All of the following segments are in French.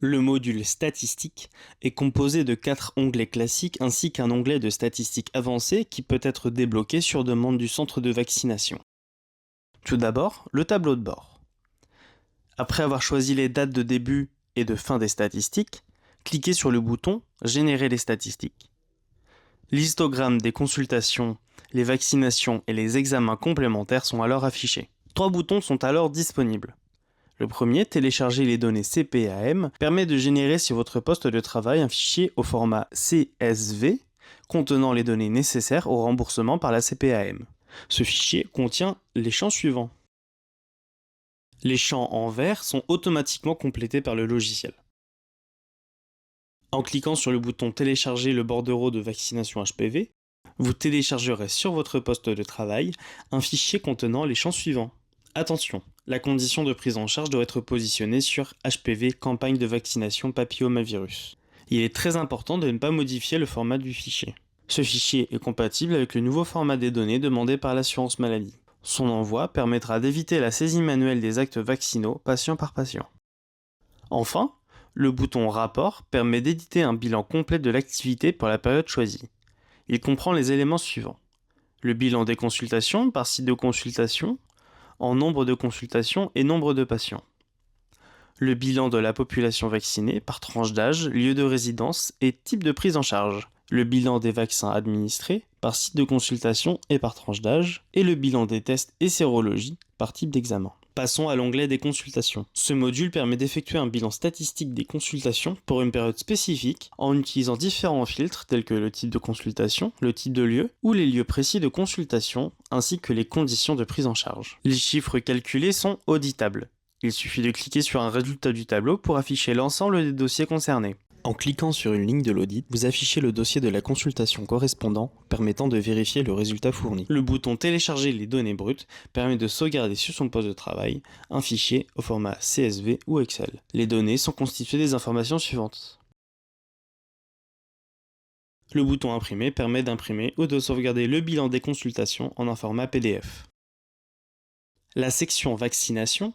Le module statistique est composé de 4 onglets classiques ainsi qu'un onglet de statistiques avancées qui peut être débloqué sur demande du centre de vaccination. Tout d'abord, le tableau de bord. Après avoir choisi les dates de début et de fin des statistiques, cliquez sur le bouton « Générer les statistiques ». L'histogramme des consultations, les vaccinations et les examens complémentaires sont alors affichés. 3 boutons sont alors disponibles. Le premier, télécharger les données CPAM, permet de générer sur votre poste de travail un fichier au format CSV contenant les données nécessaires au remboursement par la CPAM. Ce fichier contient les champs suivants. Les champs en vert sont automatiquement complétés par le logiciel. En cliquant sur le bouton « Télécharger le bordereau de vaccination HPV », vous téléchargerez sur votre poste de travail un fichier contenant les champs suivants. Attention, la condition de prise en charge doit être positionnée sur HPV campagne de vaccination papillomavirus. Il est très important de ne pas modifier le format du fichier. Ce fichier est compatible avec le nouveau format des données demandé par l'assurance maladie. Son envoi permettra d'éviter la saisie manuelle des actes vaccinaux patient par patient. Enfin, le bouton Rapport permet d'éditer un bilan complet de l'activité pour la période choisie. Il comprend les éléments suivants. Le bilan des consultations par site de consultation, en nombre de consultations et nombre de patients. Le bilan de la population vaccinée par tranche d'âge, lieu de résidence et type de prise en charge. Le bilan des vaccins administrés par site de consultation et par tranche d'âge. Et le bilan des tests et sérologies par type d'examen. Passons à l'onglet des consultations. Ce module permet d'effectuer un bilan statistique des consultations pour une période spécifique en utilisant différents filtres tels que le type de consultation, le type de lieu ou les lieux précis de consultation ainsi que les conditions de prise en charge. Les chiffres calculés sont auditables. Il suffit de cliquer sur un résultat du tableau pour afficher l'ensemble des dossiers concernés. En cliquant sur une ligne de l'audit, vous affichez le dossier de la consultation correspondant, permettant de vérifier le résultat fourni. Le bouton « Télécharger les données brutes » permet de sauvegarder sur son poste de travail un fichier au format CSV ou Excel. Les données sont constituées des informations suivantes. Le bouton « Imprimer » permet d'imprimer ou de sauvegarder le bilan des consultations en un format PDF. La section « Vaccination »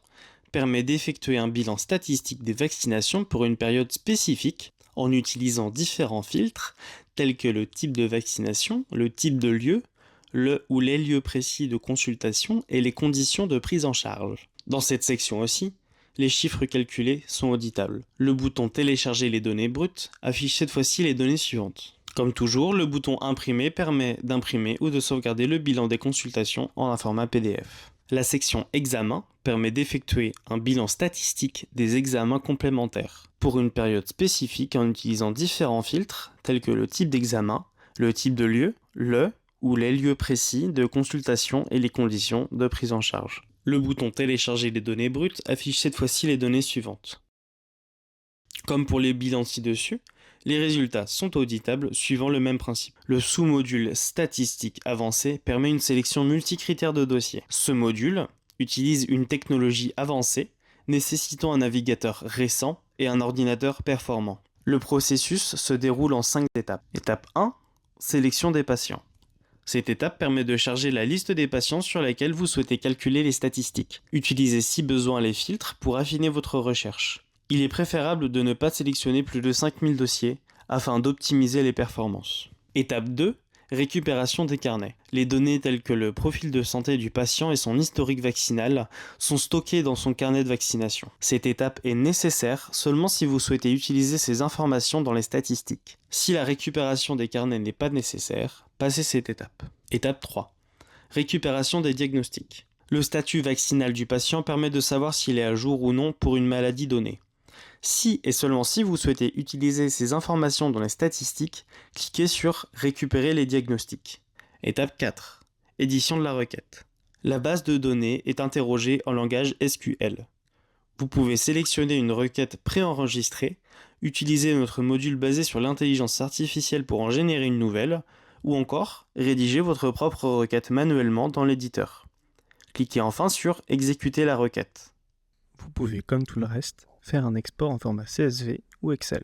permet d'effectuer un bilan statistique des vaccinations pour une période spécifique en utilisant différents filtres tels que le type de vaccination, le type de lieu, le ou les lieux précis de consultation et les conditions de prise en charge. Dans cette section aussi, les chiffres calculés sont auditables. Le bouton « Télécharger les données brutes » affiche cette fois-ci les données suivantes. Comme toujours, le bouton « Imprimer » permet d'imprimer ou de sauvegarder le bilan des consultations en un format PDF. La section « Examen » permet d'effectuer un bilan statistique des examens complémentaires pour une période spécifique en utilisant différents filtres tels que le type d'examen, le type de lieu, le ou les lieux précis de consultation et les conditions de prise en charge. Le bouton « Télécharger les données brutes » affiche cette fois-ci les données suivantes. Comme pour les bilans ci-dessus, les résultats sont auditables suivant le même principe. Le sous-module statistique avancé permet une sélection multicritères de dossiers. Ce module utilise une technologie avancée nécessitant un navigateur récent et un ordinateur performant. Le processus se déroule en 5 étapes. Étape 1, sélection des patients. Cette étape permet de charger la liste des patients sur laquelle vous souhaitez calculer les statistiques. Utilisez si besoin les filtres pour affiner votre recherche. Il est préférable de ne pas sélectionner plus de 5000 dossiers afin d'optimiser les performances. Étape 2, récupération des carnets. Les données telles que le profil de santé du patient et son historique vaccinal sont stockées dans son carnet de vaccination. Cette étape est nécessaire seulement si vous souhaitez utiliser ces informations dans les statistiques. Si la récupération des carnets n'est pas nécessaire, passez cette étape. Étape 3, récupération des diagnostics. Le statut vaccinal du patient permet de savoir s'il est à jour ou non pour une maladie donnée. Si et seulement si vous souhaitez utiliser ces informations dans les statistiques, cliquez sur « Récupérer les diagnostics ». Étape 4. Édition de la requête. La base de données est interrogée en langage SQL. Vous pouvez sélectionner une requête préenregistrée, utiliser notre module basé sur l'intelligence artificielle pour en générer une nouvelle, ou encore rédiger votre propre requête manuellement dans l'éditeur. Cliquez enfin sur « Exécuter la requête ». Vous pouvez, comme tout le reste, faire un export en format CSV ou Excel.